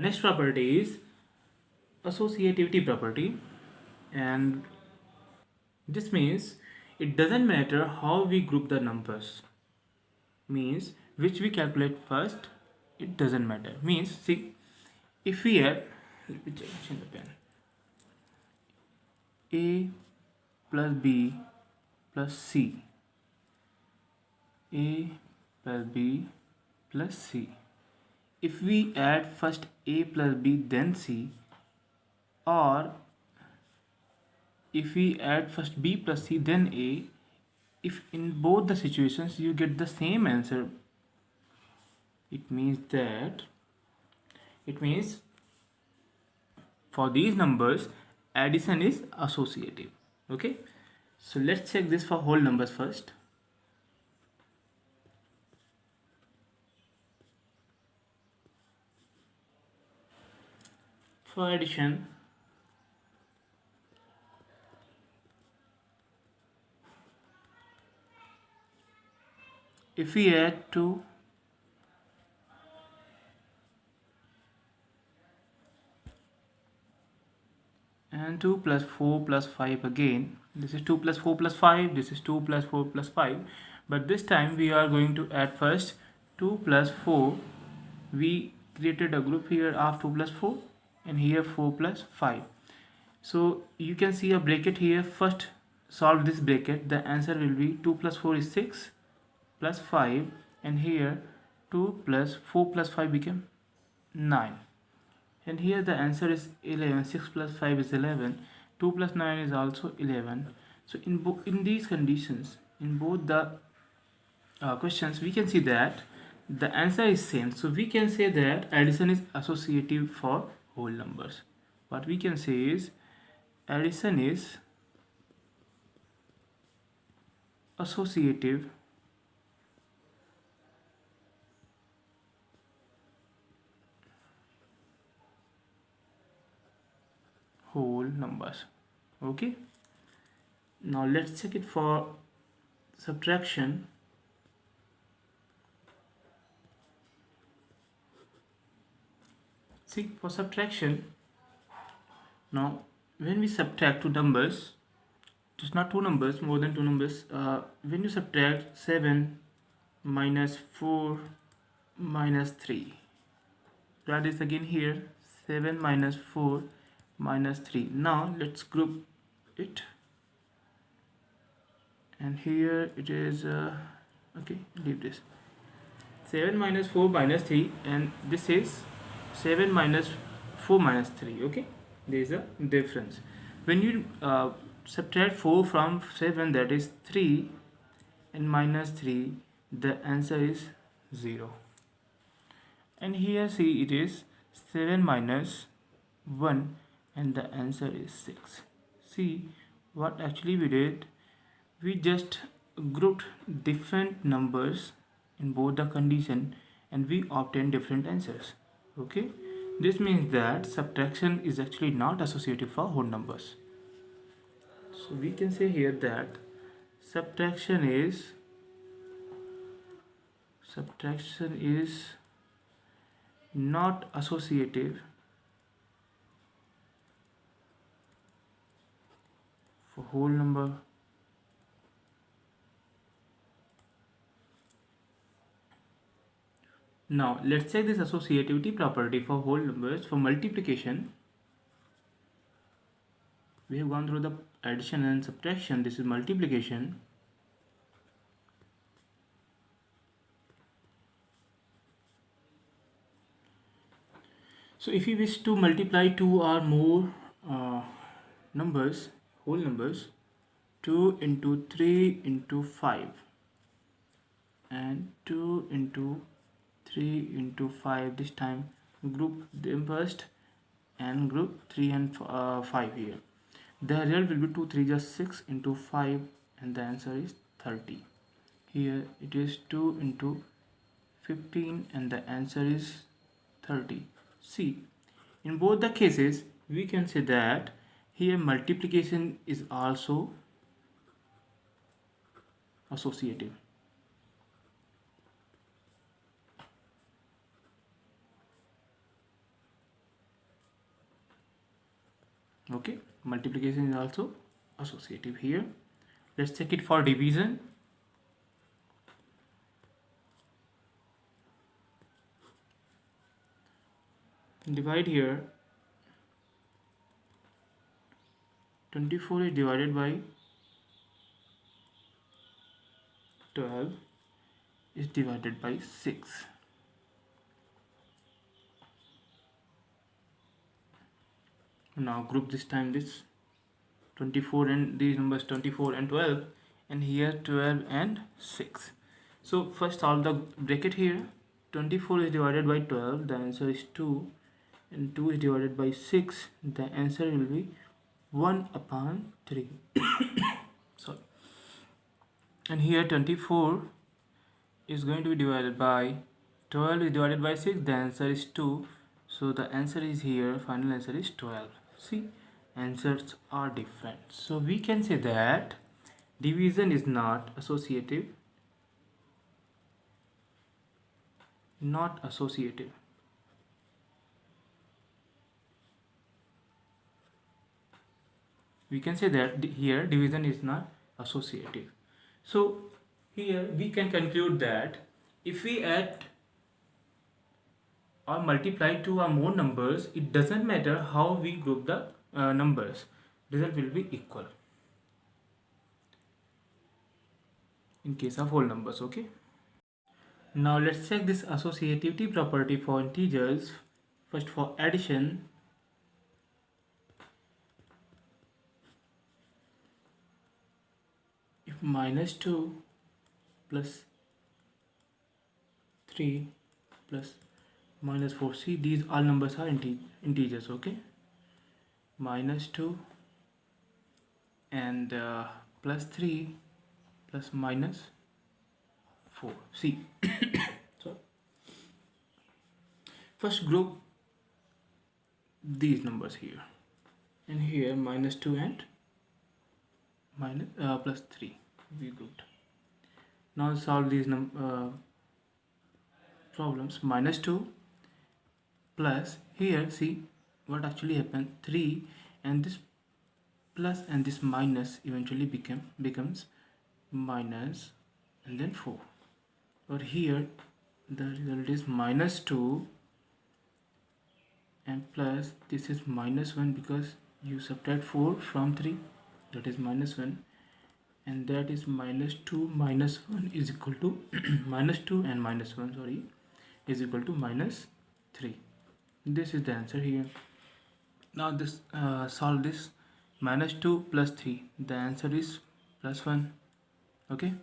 next property is associativity property, and this means it doesn't matter how we group the numbers, means which we calculate first, it doesn't matter. Means, see, if we add, let me change the pen, a plus b plus c, a plus b plus c. If we add first a plus b then c, or if we add first b plus c then a, if in both the situations you get the same answer, it means for these numbers addition is associative. Okay, so let's check this for whole numbers first. For addition, if we add 2 and 2 plus 4 plus 5 again, this is 2 plus 4 plus 5, this is 2 plus 4 plus 5, but this time we are going to add first 2 plus 4. We created a group here of 2 plus 4 and here 4 plus 5. So you can see a bracket here. First solve this bracket, the answer will be 2 plus 4 is 6 plus 5, and here 2 plus 4 plus 5 became 9, and here the answer is 11. 6 plus 5 is 11, 2 plus 9 is also 11. So in these conditions, in both the questions, we can see that the answer is same. So we can say that addition is associative for whole numbers. What we can say is addition is associative whole numbers. Okay, now let's check it for subtraction. See, for subtraction, now when we subtract two numbers, just not two numbers, more than two numbers, when you subtract 7 minus 4 minus 3, that is again here 7 minus 4 minus 3. Now let's group it, and here it is okay, leave this 7 minus 4 minus 3, and this is 7 minus 4 minus 3. Okay, there is a difference. When you subtract 4 from 7, that is 3, and minus 3, the answer is 0. And here see, it is 7 minus 1, and the answer is 6. See what actually we did, we just grouped different numbers in both the condition and we obtained different answers. Okay, this means that subtraction is actually not associative for whole numbers. So we can say here that subtraction is not associative for whole number. Now let's check this associativity property for whole numbers. For multiplication, we have gone through the addition and subtraction. This is multiplication. So if you wish to multiply two or more numbers, whole numbers, 2 into 3 into 5 and 2 into 3 into 5, this time group them first and group 3 and 5 here. The result will be 2 3 just 6 into 5, and the answer is 30. Here it is 2 into 15, and the answer is 30. See, in both the cases we can say that here multiplication is also associative. Okay, multiplication is also associative here. Let's check it for division. Divide here. 24 is divided by 12 is divided by 6. Now group this time this 24 and these numbers 24 and 12, and here 12 and 6. So first solve the bracket here. 24 is divided by 12, the answer is 2, and 2 is divided by 6, the answer will be 1 upon 3. Sorry. And here 24 is going to be divided by 12 is divided by 6, the answer is 2, so the answer is here, final answer is 12. See, answers are different, so we can say that division is not associative. We can say that here division is not associative. So here we can conclude that if we add or multiply two or more numbers, it doesn't matter how we group the numbers, result will be equal in case of whole numbers. Okay, now let's check this associativity property for integers. First, for addition, if -2 plus 3 plus -4, see these all numbers are integers. Okay, -2 and +3 plus -4. See, so first group these numbers here, and here -2 and +3 we grouped. Now solve these problems. -2 plus, here see what actually happened, 3 and this plus and this minus eventually becomes minus and then 4. Or here the result is -2 and plus this is -1 because you subtract 4 from 3, that is -1, and that is -2 minus 1 is equal to -2 and -1, sorry, is equal to -3. This is the answer here. Now this solve this. -2 plus 3, the answer is +1. Okay,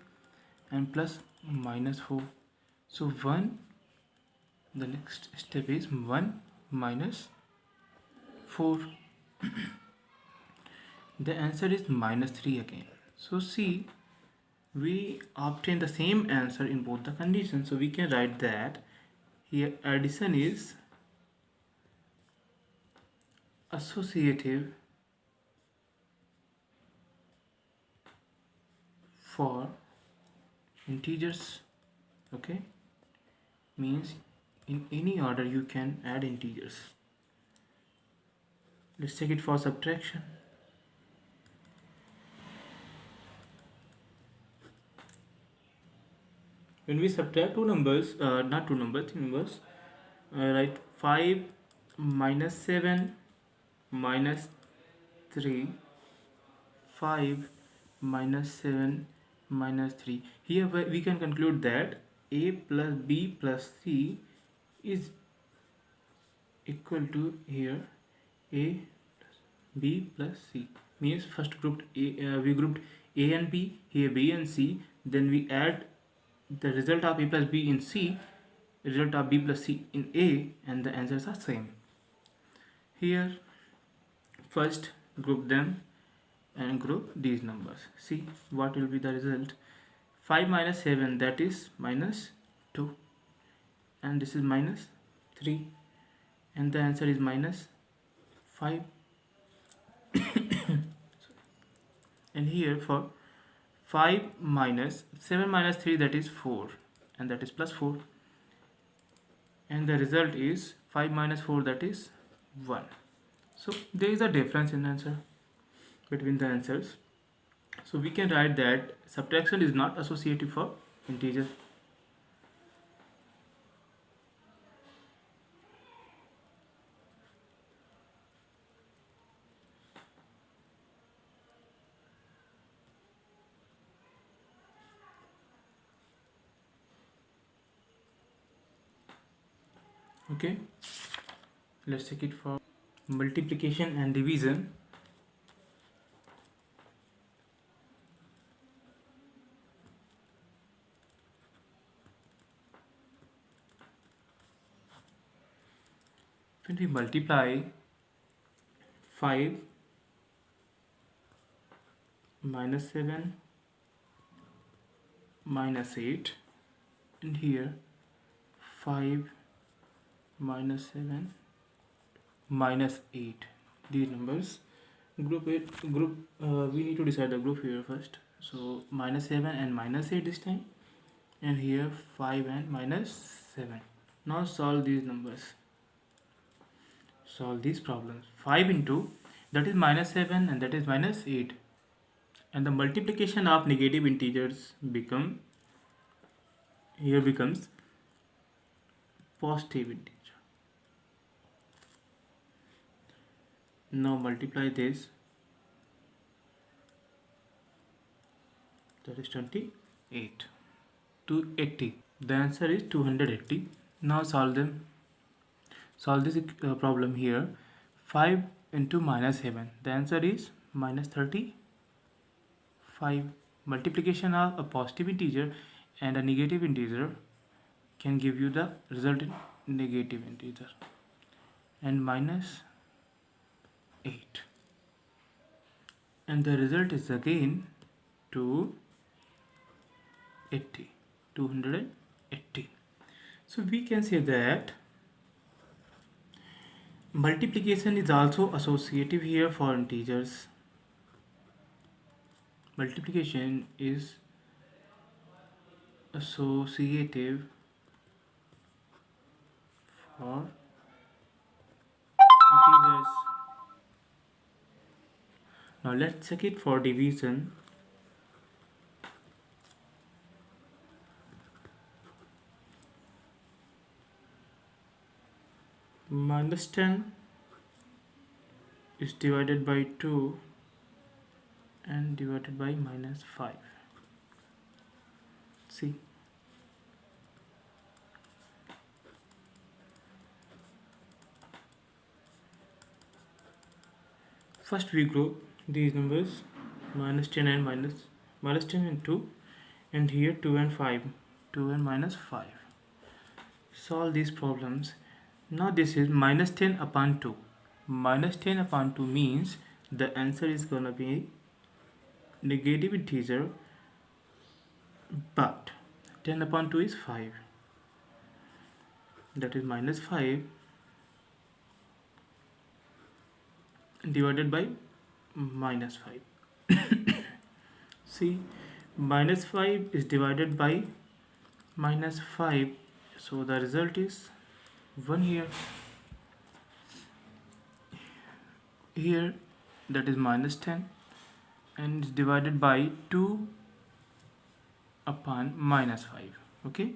and plus -4, so 1, the next step is 1 minus 4. The answer is -3 again. So see, we obtain the same answer in both the conditions, so we can write that here addition is associative for integers. Okay, means in any order you can add integers. Let's check it for subtraction. When we subtract two numbers, not two numbers, three numbers, write 5 minus 7 minus 3, 5 minus 7 minus 3. Here we can conclude that a plus b plus c is equal to here a plus b plus c. Means first grouped we grouped a and b, here b and c, then we add the result of a plus b in c, result of b plus c in a, and the answers are same. Here first group them and group these numbers. See what will be the result. 5 minus 7, that is -2, and this is -3, and the answer is -5. And here for 5 minus 7 minus 3, that is 4, and that is +4, and the result is 5 minus 4, that is 1. So there is a difference in answer between the answers. So we can write that subtraction is not associative for integer. Okay, let's take it for multiplication and division. When we multiply 5 minus 7 minus 8, and here 5 minus 7 minus 8, these numbers, group it, we need to decide the group here first. So minus 7 and minus 8 this time, and here 5 and minus 7. Now solve these numbers, solve these problems. 5 into, that is minus 7 and that is minus 8, and the multiplication of negative integers become, here becomes positive integer. Now multiply this, that is 28 to 80. The answer is 280. Now solve them. Solve this problem here. 5 into minus 7, the answer is minus 35. Multiplication of a positive integer and a negative integer can give you the result in negative integer, and minus 8, and the result is again 280. So we can say that multiplication is also associative here for integers. Multiplication is associative for integers. Now let's check it for division. Minus 10 is divided by 2 and divided by minus 5. See, first we group these numbers, minus 10 and minus 10 and 2, and here 2 and 5, 2 and minus 5. Solve these problems. Now this is minus 10 upon 2. Minus 10 upon 2 means the answer is gonna be negative integer, but 10 upon 2 is 5. That is minus 5 divided by minus 5. See, minus 5 is divided by minus 5, so the result is 1 here. Here that is minus 10 and is divided by 2 upon minus 5. Okay,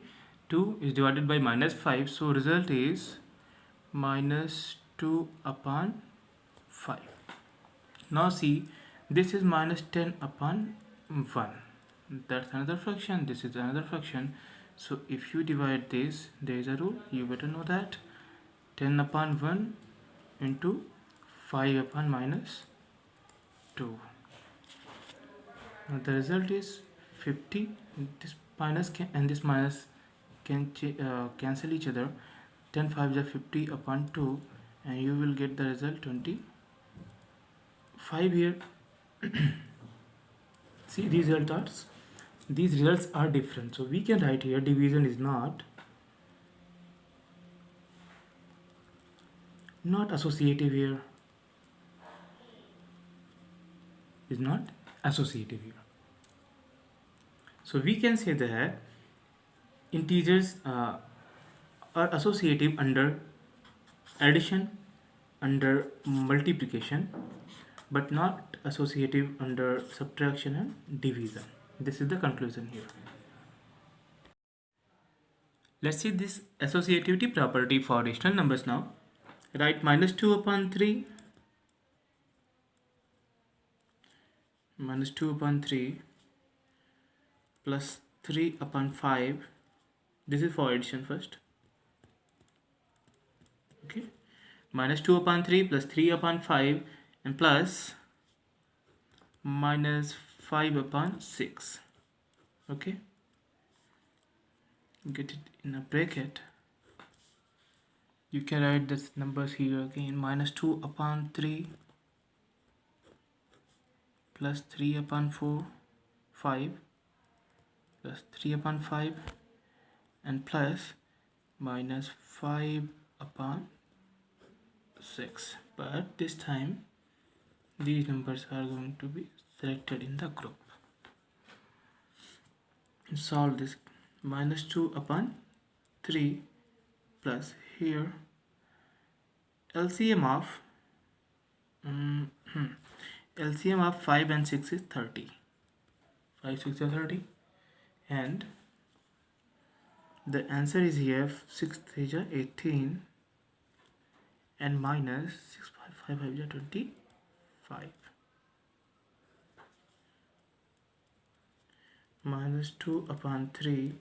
2 is divided by minus 5, so result is minus 2 upon 5. Now see, this is minus 10 upon 1. That's another fraction, this is another fraction. So if you divide this, there is a rule, you better know that. 10 upon 1 into 5 upon minus 2. Now the result is 50. This minus and this minus can cancel each other. 10 5 is 50 upon 2, and you will get the result 25 here. See, these results are different, so we can write here division is not associative here, is not associative here. So we can say that integers are associative under addition under multiplication, but not associative under subtraction and division. This is the conclusion here. Let's see this associativity property for rational numbers now. Write minus 2 upon 3, minus 2 upon 3 plus 3 upon 5. This is for addition first. Okay, minus 2 upon 3 plus 3 upon 5 and plus minus 5 upon 6. Okay, get it in a bracket. You can write this numbers here again. Minus 2 upon 3 plus 3 upon 4, 5 plus 3 upon 5 and plus minus 5 upon 6. But this time these numbers are going to be selected in the group. Solve this. Minus 2 upon 3 plus here LCM of LCM of 5 and 6 is 30. 5, 6 are 30, and the answer is here 6 3 are 18 and minus 6 5 5 are 25. Minus 2 upon 3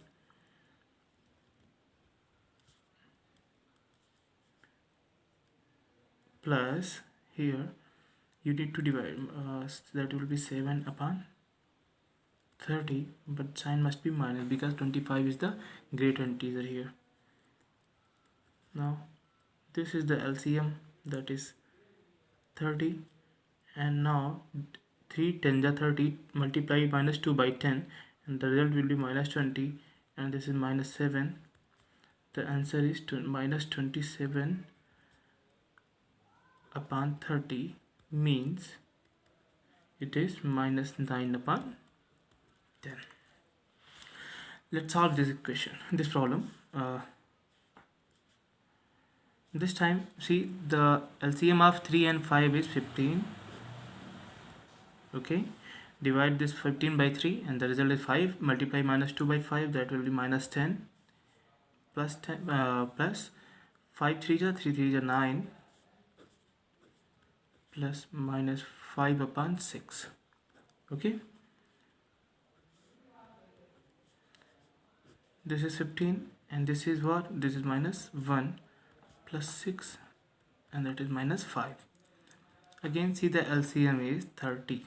plus here you need to divide, that will be 7 upon 30, but sign must be minus because 25 is the greater integer here. Now this is the LCM, that is 30, and now 3 10 are 30, multiply minus 2 by 10 and the result will be minus 20, and this is minus 7. The answer is minus 27 upon 30, means it is minus 9 upon 10. Let's solve this equation, this problem. This time see the LCM of 3 and 5 is 15. Okay, divide this 15 by 3 and the result is 5. Multiply minus 2 by 5, that will be minus 10 plus 10 plus 5 3 are 3 3 are 9 plus minus 5 upon 6. Okay, this is 15 and this is what? This is minus 1 plus 6 and that is minus 5. Again see the LCM is 30.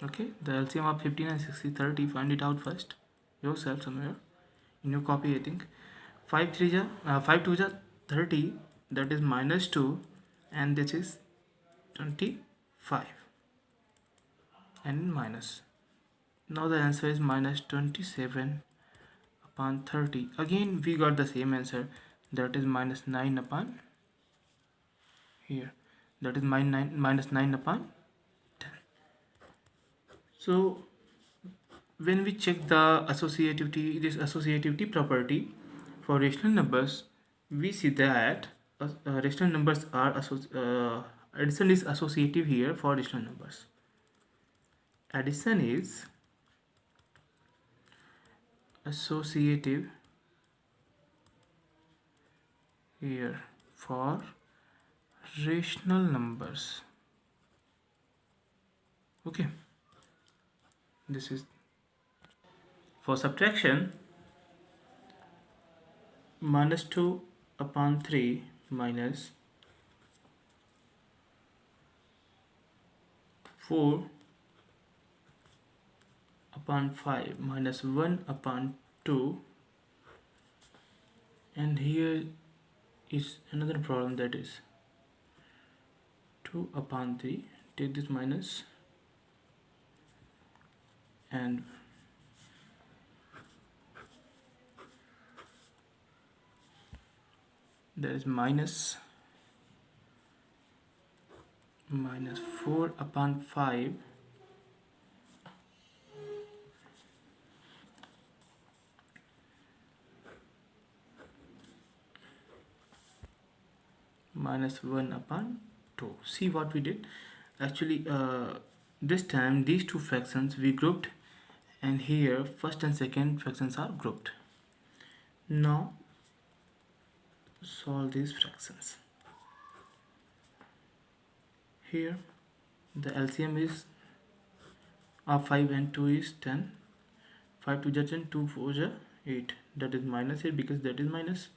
Okay, the LCM of 15 and 6 is 30. Find it out first yourself somewhere in your copy. I think 5 3 are 5 2 are 30, that is minus 2, and this is 25 and minus. Now the answer is minus 27 upon 30. Again we got the same answer, that is minus 9 upon here, that is minus 9 upon 10. So when we check the associativity, this associativity property for rational numbers, we see that rational numbers are addition is associative here for rational numbers. Addition is associative here for rational numbers. Okay, this is for subtraction. Minus 2 upon 3 minus 4 upon 5 minus 1 upon 2, and here is another problem, that is 2 upon 3. Take this minus and there is minus 4 upon 5 minus minus 1 upon 2. See what we did? Actually, this time these two fractions we grouped, and here first and second fractions are grouped. Now solve these fractions. Here the LCM is of 5 and 2 is 10. 5 2 is 10, 2 4 is 8. That is minus 8 because that is minus.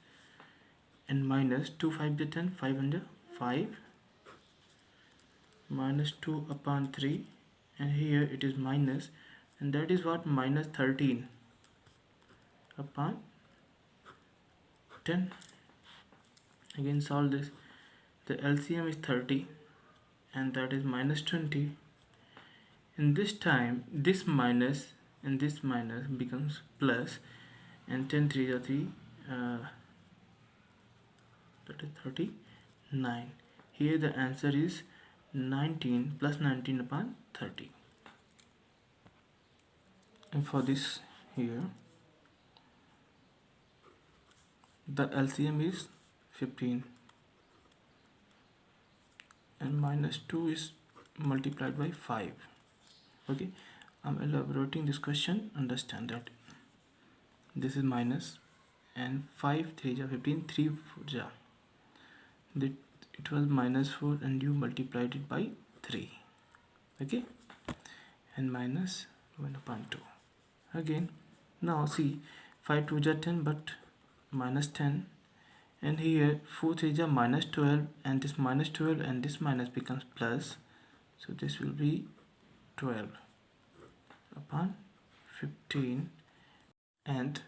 And minus 2 5 is 10, 5 and 5. Minus 2 upon 3. And here it is minus. And that is what? Minus 13 upon 10. Again solve this. The LCM is 30. And that is minus 20. And this time this minus and this minus becomes plus, and 10 3 is 3, that is 39. Here the answer is 19 plus 19 upon 30. And for this here the LCM is 15 and minus 2 is multiplied by 5. Okay, I'm elaborating this question. Understand that this is minus, and 5 3 is 15, 3 4 is that it was minus 4 and you multiplied it by 3. Okay, and minus 1 upon 2 again. Now see, 5 2 is 10 but minus 10, and here 4 3 is minus 12, and this minus 12 and this minus becomes plus, so this will be 12 upon 15, and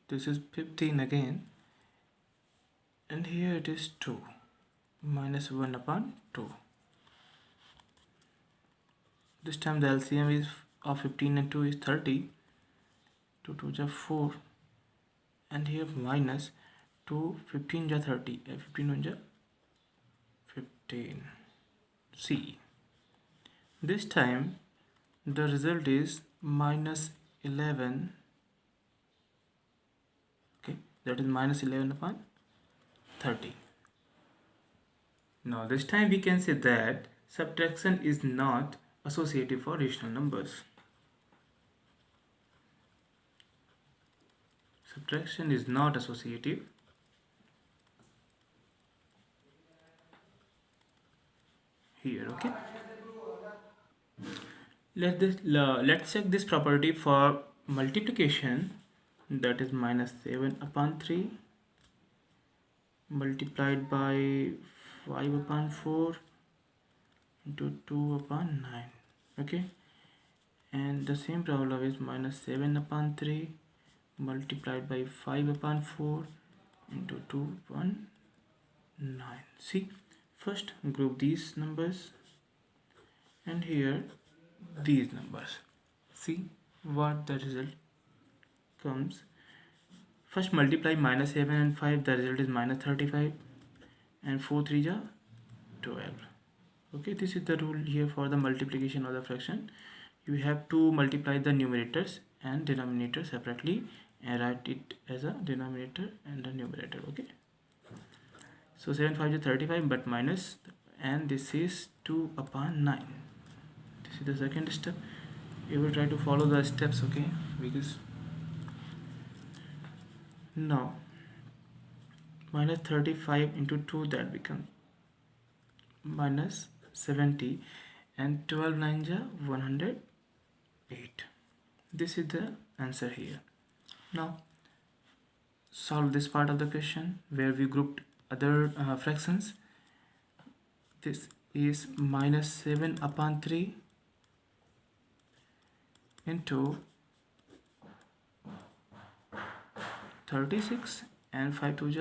this is 15 again, and here it is 2 minus 1 upon 2. This time the LCM is of 15 and 2 is 30. 2 2 is 4, and here minus 2 15 is 30, 15 1 is 15. See, this time the result is minus 11. Okay, that is minus 11 upon 30. Now this time we can say that subtraction is not associative for rational numbers. Subtraction is not associative. Here, okay. Let's check this property for multiplication. That is minus 7 upon 3 multiplied by 5 upon 4 into 2 upon 9. Okay, and the same problem is minus 7 upon 3 multiplied by 5 upon 4 into 2 upon 9. See, first group these numbers, and here these numbers. See what the result comes. First multiply minus 7 and 5, the result is minus 35, and 4 3 is 12. Okay, this is the rule here for the multiplication of the fraction. You have to multiply the numerators and denominator separately and write it as a denominator and the numerator. Okay, so 7 5 is 35 but minus, and this is 2 upon 9. This is the second step. You will try to follow the steps, okay, because now minus 35 into 2, that becomes minus 70, and 12 9 is 108. This is the answer here. Now solve this part of the question where we grouped other fractions. This is minus 7 upon 3 into 36, and 5 2 is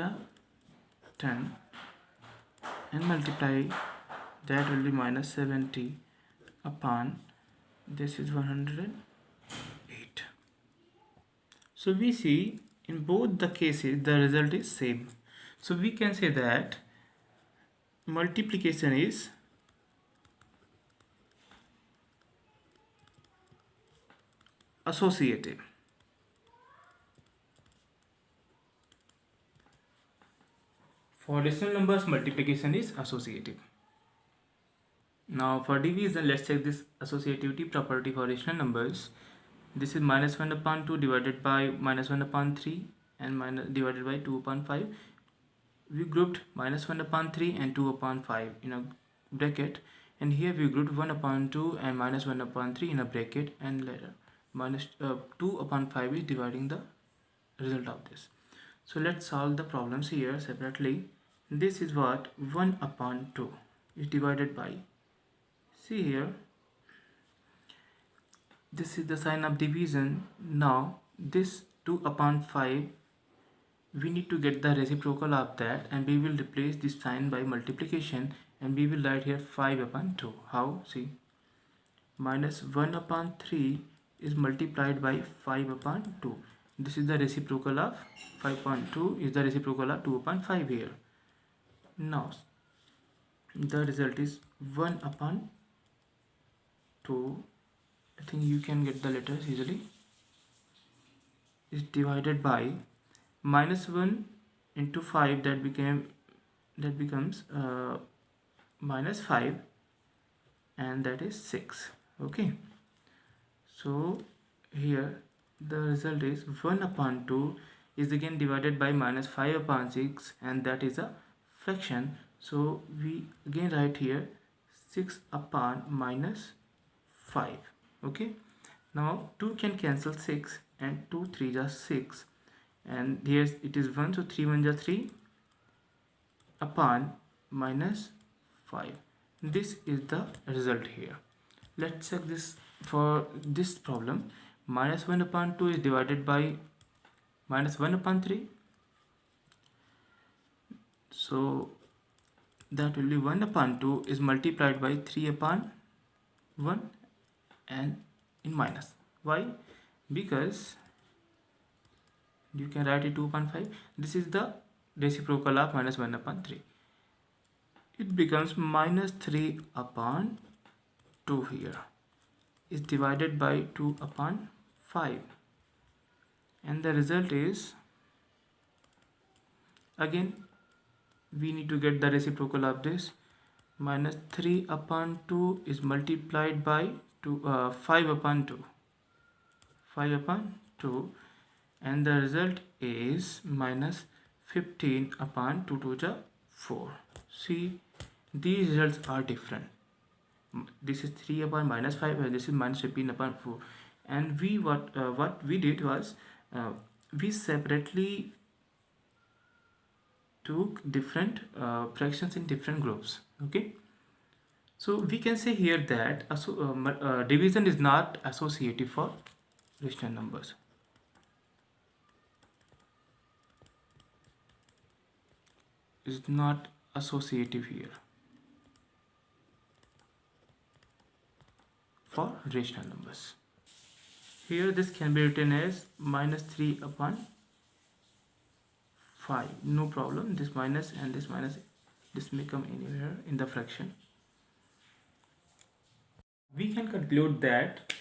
10, and multiply, that will be minus 70 upon, this is 108. So we see in both the cases the result is same. So we can say that multiplication is associative. For rational numbers, multiplication is associative. Now for division, let's check this associativity property for rational numbers. This is minus 1 upon 2 divided by minus 1 upon 3 and minus divided by 2 upon 5. We grouped minus 1 upon 3 and 2 upon 5 in a bracket, and here we grouped 1 upon 2 and minus 1 upon 3 in a bracket, and later minus 2 upon 5 is dividing the result of this. So let's solve the problems here separately. This is what 1 upon 2 is divided by, see here, this is the sign of division. Now this 2 upon 5, we need to get the reciprocal of that, and we will replace this sign by multiplication, and we will write here 5 upon 2. How? See, minus 1 upon 3 is multiplied by 5 upon 2. This is the reciprocal of 5 upon 2 is the reciprocal of 2 upon 5 here. Now the result is 1 upon 2. I think you can get the letters easily. Is divided by minus 1 into 5, that becomes minus 5, and that is 6. Okay, so here the result is 1 upon 2 is again divided by minus 5 upon 6, and that is a fraction. So we again write here 6 upon minus 5. Okay, now 2 can cancel 6, and 2 3 are 6, and here it is 1, so 3 1 are 3 upon minus 5. This is the result here. Let's check this for this problem. Minus 1 upon 2 is divided by minus 1 upon 3, so that will be 1 upon 2 is multiplied by 3 upon 1 and in minus. Why? Because you can write it 2 upon 5. This is the reciprocal of minus 1 upon 3. It becomes minus 3 upon 2 here is divided by 2 upon 5, and the result is, again we need to get the reciprocal of this. Minus 3 upon 2 is multiplied by 5 upon 2, 5 upon 2, and the result is minus 15 upon 2 to the 4. See, these results are different. This is 3 upon minus 5, and this is minus 15 upon 4. And we what we did was we separately took different fractions in different groups. Okay, so we can say here that division is not associative for rational numbers. Is not associative here for rational numbers. Here this can be written as minus 3 upon 5. No problem. This minus and this minus, this may come anywhere in the fraction. We can conclude that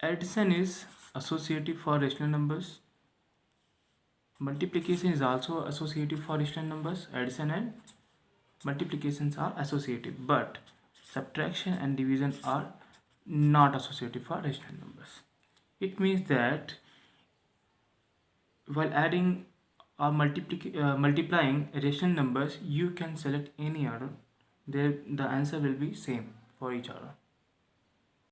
addition is associative for rational numbers. Multiplication is also associative for rational numbers. Addition and multiplications are associative, but subtraction and division are not associative for rational numbers. It means that while adding or multiplying rational numbers, you can select any order. The answer will be same for each order.